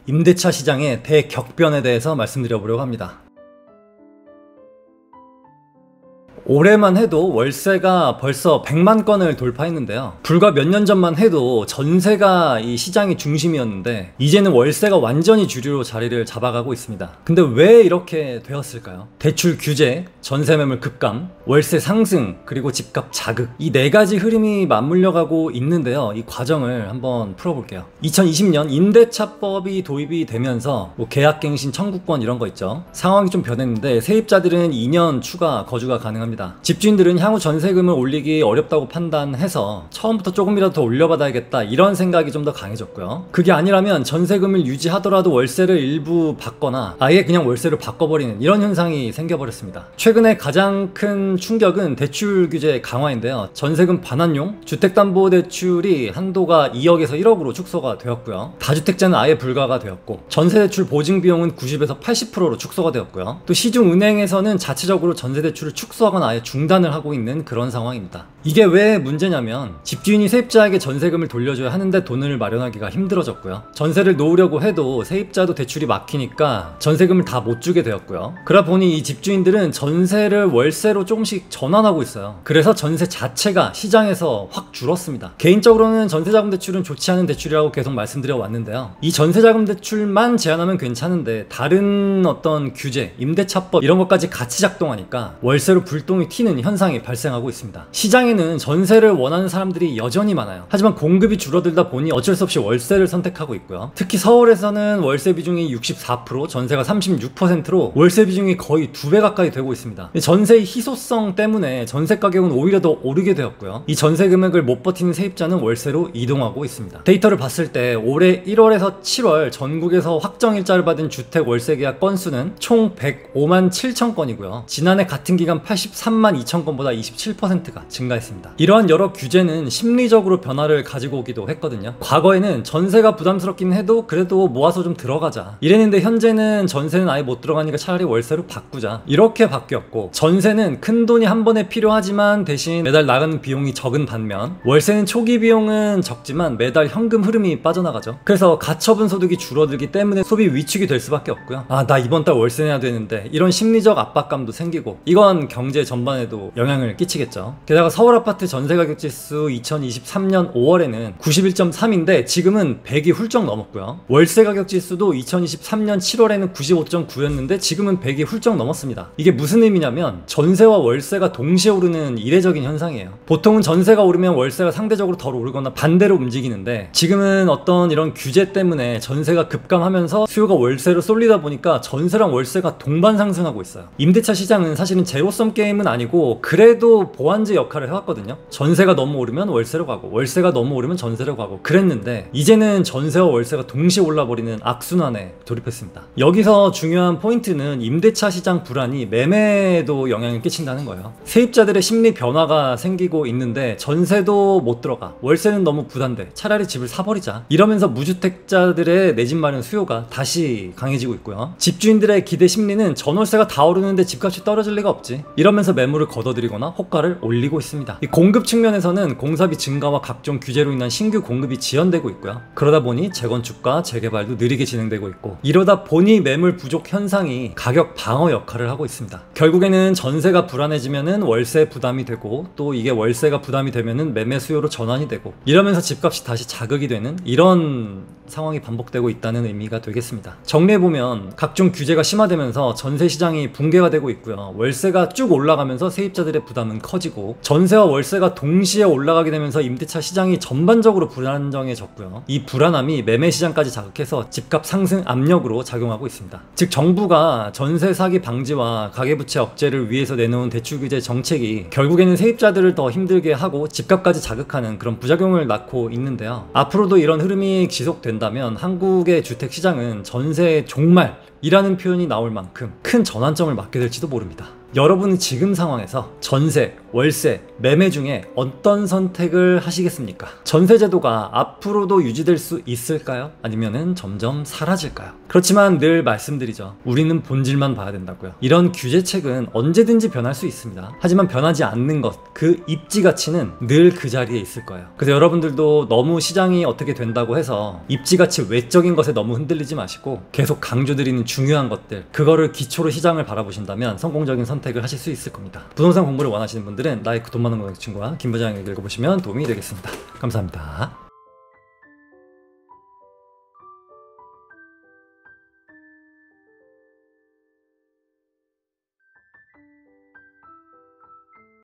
임대차 시장의 대격변에 대해서 말씀드려보려고 합니다. 올해만 해도 월세가 벌써 100만 건을 돌파했는데요. 불과 몇 년 전만 해도 전세가 이 시장의 중심이었는데 이제는 월세가 완전히 주류로 자리를 잡아가고 있습니다. 근데 왜 이렇게 되었을까요? 대출 규제, 전세 매물 급감, 월세 상승, 그리고 집값 자극, 이 네 가지 흐름이 맞물려가고 있는데요. 이 과정을 한번 풀어볼게요. 2020년 임대차법이 도입이 되면서 계약갱신 청구권 이런 거 있죠. 상황이 좀 변했는데 세입자들은 2년 추가 거주가 가능합니다. 집주인들은 향후 전세금을 올리기 어렵다고 판단해서 처음부터 조금이라도 더 올려받아야겠다 이런 생각이 좀 더 강해졌고요. 그게 아니라면 전세금을 유지하더라도 월세를 일부 받거나 아예 그냥 월세를 바꿔버리는 이런 현상이 생겨버렸습니다. 최근에 가장 큰 충격은 대출 규제 강화인데요. 전세금 반환용 주택담보대출이 한도가 2억에서 1억으로 축소가 되었고요. 다주택자는 아예 불가가 되었고 전세대출 보증비용은 90에서 80%로 축소가 되었고요. 또 시중은행에서는 자체적으로 전세대출을 축소하거나 아예 중단을 하고 있는 그런 상황입니다. 이게 왜 문제냐면 집주인이 세입자에게 전세금을 돌려줘야 하는데 돈을 마련하기가 힘들어졌고요. 전세를 놓으려고 해도 세입자도 대출이 막히니까 전세금을 다 못 주게 되었고요. 그러다 보니 이 집주인들은 전세를 월세로 조금씩 전환하고 있어요. 그래서 전세 자체가 시장에서 확 줄었습니다. 개인적으로는 전세자금 대출은 좋지 않은 대출이라고 계속 말씀드려 왔는데요. 이 전세자금 대출만 제한하면 괜찮은데 다른 어떤 규제, 임대차법 이런 것까지 같이 작동하니까 월세로 불똥이 튀는 현상이 발생하고 있습니다. 시장에는 전세를 원하는 사람들이 여전히 많아요. 하지만 공급이 줄어들다 보니 어쩔 수 없이 월세를 선택하고 있고요. 특히 서울에서는 월세 비중이 64%, 전세가 36%로 월세 비중이 거의 2배 가까이 되고 있습니다. 전세의 희소성 때문에 전세 가격은 오히려 더 오르게 되었고요. 이 전세 금액을 못 버티는 세입자는 월세로 이동하고 있습니다. 데이터를 봤을 때 올해 1월에서 7월 전국에서 확정일자를 받은 주택 월세 계약 건수는 총 105만 7천 건이고요. 지난해 같은 기간 83만 2천 건보다 27%가 증가했습니다. 이러한 여러 규제는 심리적으로 변화를 가지고 오기도 했거든요. 과거에는 전세가 부담스럽긴 해도 그래도 모아서 좀 들어가자 이랬는데 현재는 전세는 아예 못 들어가니까 차라리 월세로 바꾸자 이렇게 바뀌었고, 전세는 큰 돈이 한 번에 필요하지만 대신 매달 나가는 비용이 적은 반면 월세는 초기 비용은 적지만 매달 현금 흐름이 빠져나가죠. 그래서 가처분 소득이 줄어들기 때문에 소비 위축이 될 수밖에 없고요. 아, 나 이번 달 월세 내야 되는데 이런 심리적 압박감도 생기고 이건 경제 전반에도 영향을 끼치겠죠. 게다가 서울 아파트 전세가격 지수 2023년 5월에는 91.3인데 지금은 100이 훌쩍 넘었고요. 월세 가격 지수도 2023년 7월에는 95.9였는데 지금은 100이 훌쩍 넘었습니다. 이게 무슨 의미냐면 전세와 월세가 동시에 오르는 이례적인 현상이에요. 보통은 전세가 오르면 월세가 상대적으로 덜 오르거나 반대로 움직이는데 지금은 어떤 이런 규제 때문에 전세가 급감하면서 수요가 월세로 쏠리다 보니까 전세랑 월세가 동반 상승하고 있어요. 임대차 시장은 사실은 제로섬 게임은 아니고 그래도 보완제 역할을 해왔거든요. 전세가 너무 오르면 월세로 가고 월세가 너무 오르면 전세로 가고 그랬는데 이제는 전세와 월세가 동시에 올라버리는 악순환에 돌입했습니다. 여기서 중요한 포인트는 임대차 시장 불안이 매매에도 영향을 끼친다는 거예요. 세입자들의 심리 변화가 생기고 있는데 전세도 못 들어가, 월세는 너무 부담돼, 차라리 집을 사버리자 이러면서 무주택자들의 내 집 마련 수요가 다시 강해지고 있고요. 집주인들의 기대 심리는 전월세가 다 오르는데 집값이 떨어질 리가 없지 이러면서 매물을 걷어들이거나 호가를 올리고 있습니다. 이 공급 측면에서는 공사비 증가와 각종 규제로 인한 신규 공급이 지연되고 있고요. 그러다 보니 재건축과 재개발도 느리게 진행되고 있고 이러다 보니 매물 부족 현상이 가격 방어 역할을 하고 있습니다. 결국에는 전세가 불안해지면은 월세 부담이 되고 또 이게 월세가 부담이 되면은 매매 수요로 전환이 되고 이러면서 집값이 다시 자극이 되는 이런 상황이 반복되고 있다는 의미가 되겠습니다. 정리해보면 각종 규제가 심화되면서 전세 시장이 붕괴가 되고 있고요. 월세가 쭉 올라가면서 세입자들의 부담은 커지고 전세와 월세가 동시에 올라가게 되면서 임대차 시장이 전반적으로 불안정해졌고요. 이 불안함이 매매 시장까지 자극해서 집값 상승 압력으로 작용하고 있습니다. 즉 정부가 전세 사기 방지와 가계부채 억제를 위해서 내놓은 대출 규제 정책이 결국에는 세입자들을 더 힘들게 하고 집값까지 자극하는 그런 부작용을 낳고 있는데요. 앞으로도 이런 흐름이 지속된다면 한국의 주택시장은 전세의 종말이라는 표현이 나올 만큼 큰 전환점을 맞게 될지도 모릅니다. 여러분은 지금 상황에서 전세, 월세, 매매 중에 어떤 선택을 하시겠습니까? 전세제도가 앞으로도 유지될 수 있을까요? 아니면은 점점 사라질까요? 그렇지만 늘 말씀드리죠. 우리는 본질만 봐야 된다고요. 이런 규제책은 언제든지 변할 수 있습니다. 하지만 변하지 않는 것, 그 입지 가치는 늘 그 자리에 있을 거예요. 그래서 여러분들도 너무 시장이 어떻게 된다고 해서 입지 가치 외적인 것에 너무 흔들리지 마시고 계속 강조드리는 중요한 것들, 그거를 기초로 시장을 바라보신다면 성공적인 선택을 하실 수 있을 겁니다. 부동산 공부를 원하시는 분들은 나의 돈 많은 고객 친구와 김 부장에게 읽어보시면 도움이 되겠습니다. 감사합니다.